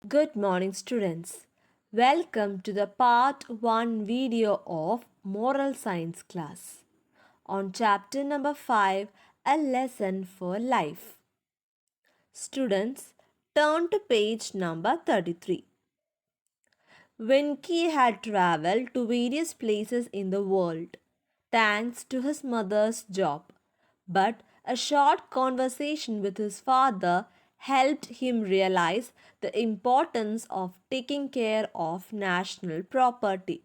Good morning, students. Welcome to the part 1 video of Moral Science class. On chapter number 5, a lesson for life. Students, turn to page number 33. Venki had traveled to various places in the world thanks to his mother's job. But a short conversation with his father helped him realize the importance of taking care of national property.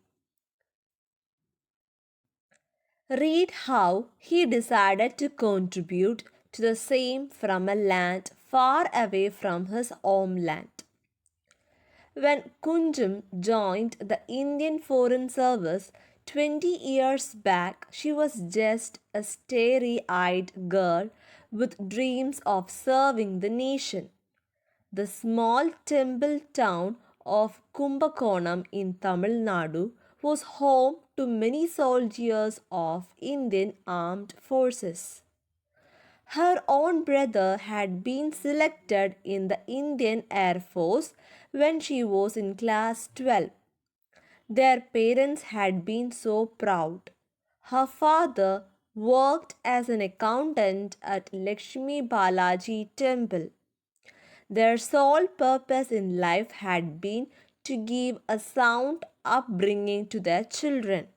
Read how he decided to contribute to the same from a land far away from his homeland. When Kunjam joined the Indian Foreign Service 20 years back, she was just a starry eyed girl with dreams of serving the nation. The small temple town of Kumbakonam in Tamil Nadu was home to many soldiers of Indian armed forces. Her own brother had been selected in the Indian Air Force when she was in class 12. Their parents had been so proud. Her father worked as an accountant at Lakshmi Balaji Temple. Their sole purpose in life had been to give a sound upbringing to their children.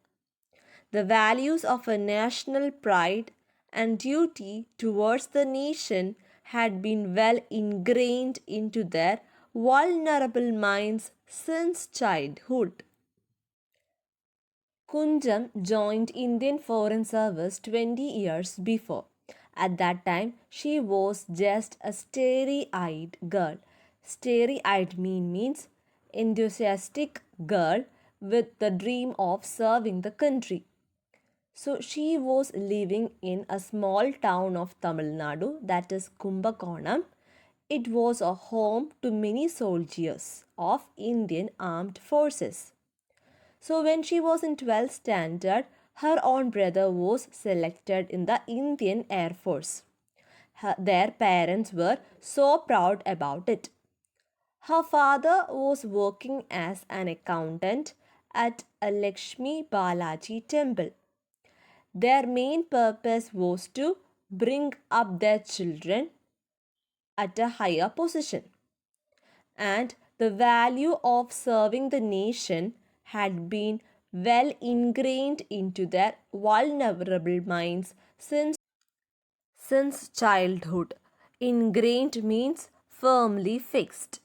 The values of a national pride and duty towards the nation had been well ingrained into their vulnerable minds since childhood. Kunjam joined Indian Foreign Service 20 years before. At that time, she was just a starry-eyed girl. Starry-eyed means enthusiastic girl with the dream of serving the country. So she was living in a small town of Tamil Nadu, that is Kumbakonam. It was a home to many soldiers of Indian armed forces. So when she was in 12th standard, her own brother was selected in the Indian Air Force. Their parents were so proud about it. Her father was working as an accountant at a Lakshmi Balaji temple. Their main purpose was to bring up their children at a higher position. And the value of serving the nation had been well ingrained into their vulnerable minds since childhood. Ingrained means firmly fixed.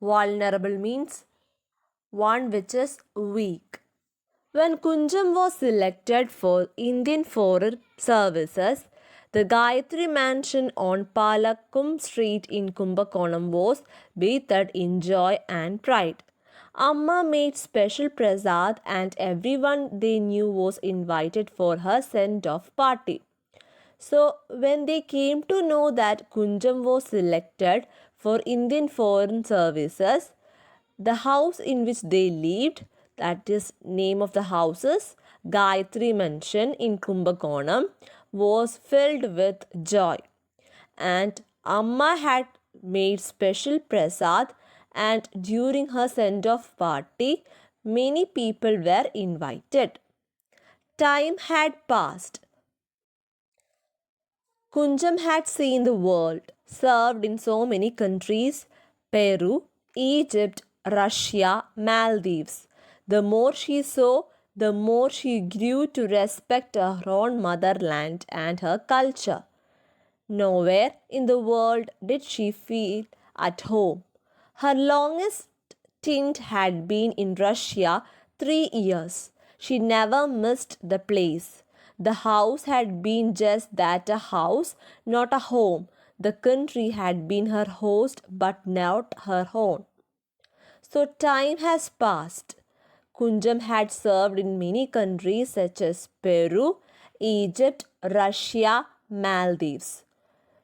Vulnerable means one which is weak. When Kunjam was selected for Indian Foreign Services, the Gayatri mansion on Palakkum Street in Kumbakonam was bathed in joy and pride. Amma made special prasad and everyone they knew was invited for her send-off party. So, when they came to know that Kunjam was selected for Indian Foreign Services, the house in which they lived, that is name of the houses, Gayatri Mansion in Kumbakonam, was filled with joy. And Amma had made special prasad, and during her send-off party, many people were invited. Time had passed. Kunjam had seen the world, served in so many countries: Peru, Egypt, Russia, Maldives. The more she saw, the more she grew to respect her own motherland and her culture. Nowhere in the world did she feel at home. Her longest stint had been in Russia 3 years. She never missed the place. The house had been just that, a house, not a home. The country had been her host but not her own. So time has passed. Kunjam had served in many countries such as Peru, Egypt, Russia, Maldives.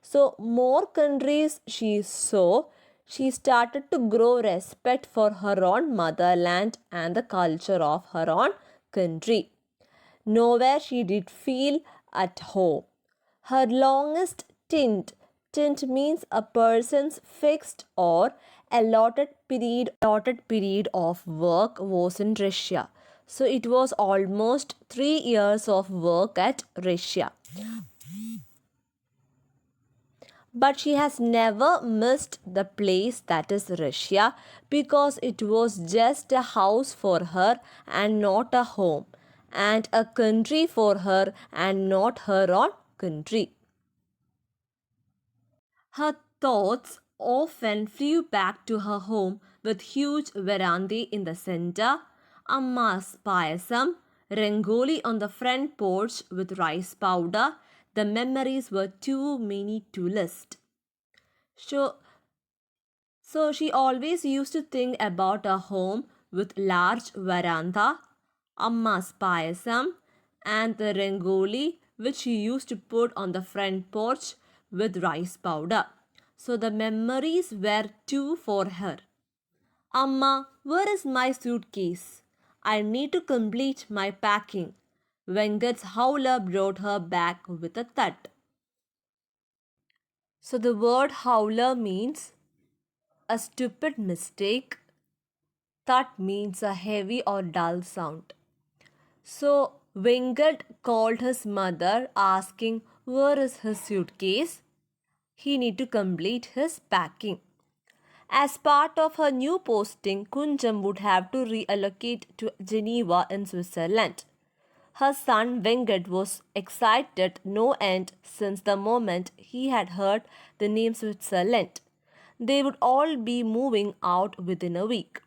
So, more countries she saw, she started to grow respect for her own motherland and the culture of her own country. Nowhere she did feel at home. Her longest stint stint means a person's fixed or allotted period of work was in Russia. So it was almost 3 years of work at Russia. But she has never missed the place that is Russia because it was just a house for her and not a home, and a country for her and not her own country. Her thoughts often flew back to her home with huge veranda in the center, Amma's payasam, rangoli on the front porch with rice powder. The memories were too many to list. So, so she always used to think about a home with large veranda, Amma's payasam, and the rangoli which she used to put on the front porch with rice powder. So the memories were too for her. Amma, where is my suitcase? I need to complete my packing. Vengat's howler brought her back with a thud. So the word howler means a stupid mistake. Thud means a heavy or dull sound. So Vengat called his mother asking where is his suitcase. He need to complete his packing. As part of her new posting, Kunjam would have to reallocate to Geneva in Switzerland. Her son Vengat was excited no end since the moment he had heard the name Switzerland. They would all be moving out within a week.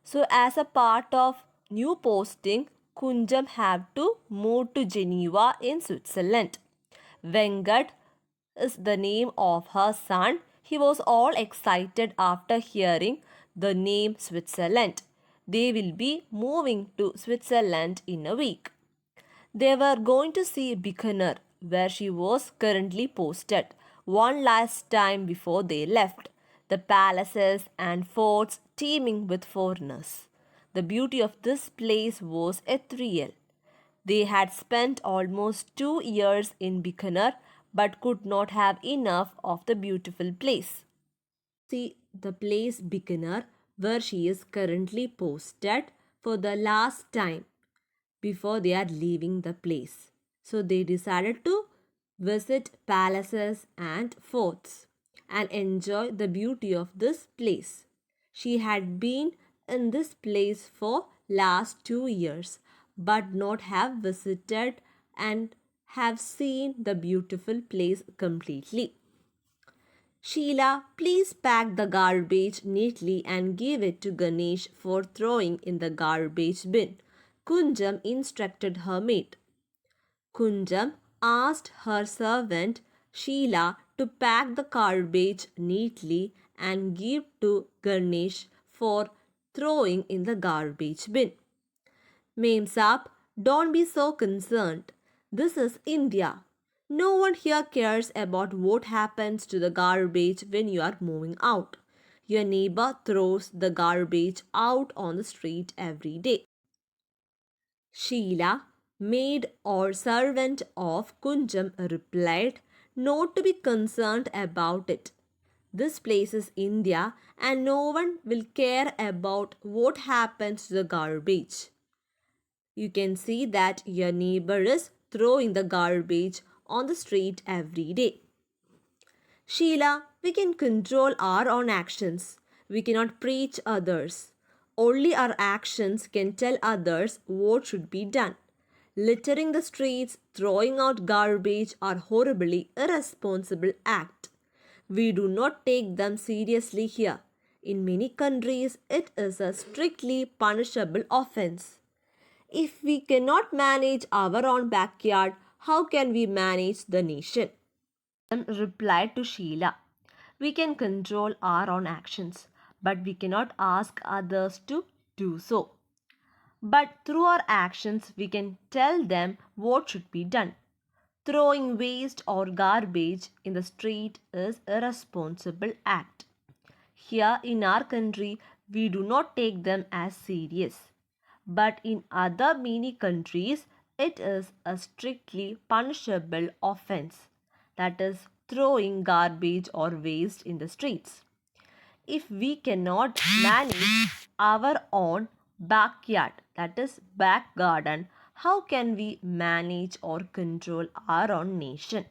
So, as a part of new posting, Kunjam had to move to Geneva in Switzerland. Vengat is the name of her son. He was all excited after hearing the name Switzerland. They will be moving to Switzerland in a week. They were going to see Bikaner, where she was currently posted, one last time before they left. The palaces and forts teeming with foreigners. The beauty of this place was ethereal. They had spent almost 2 years in Bikaner but could not have enough of the beautiful place. See the place Bikaner where she is currently posted for the last time before they are leaving the place. So they decided to visit palaces and forts and enjoy the beauty of this place. She had been in this place for last 2 years but not have visited and have seen the beautiful place completely. Sheila, please pack the garbage neatly and give it to Ganesh for throwing in the garbage bin. Kunjam instructed her maid. Kunjam asked her servant Sheila to pack the garbage neatly and give to Ganesh for throwing in the garbage bin. Mem Saab, don't be so concerned. This is India. No one here cares about what happens to the garbage when you are moving out. Your neighbor throws the garbage out on the street every day. Sheila, maid or servant of Kunjam, replied not to be concerned about it. This place is India and no one will care about what happens to the garbage. You can see that your neighbor is throwing the garbage on the street every day. Sheila, we can control our own actions. We cannot preach others. Only our actions can tell others what should be done. Littering the streets, throwing out garbage are horribly irresponsible acts. We do not take them seriously here. In many countries, it is a strictly punishable offense. If we cannot manage our own backyard, how can we manage the nation? Replied to Sheila, we can control our own actions, but we cannot ask others to do so. But through our actions, we can tell them what should be done. Throwing waste or garbage in the street is a irresponsible act. Here in our country, we do not take them as serious. But in other many countries, it is a strictly punishable offense. That is throwing garbage or waste in the streets. If we cannot manage our own backyard, that is, back garden, how can we manage or control our own nation?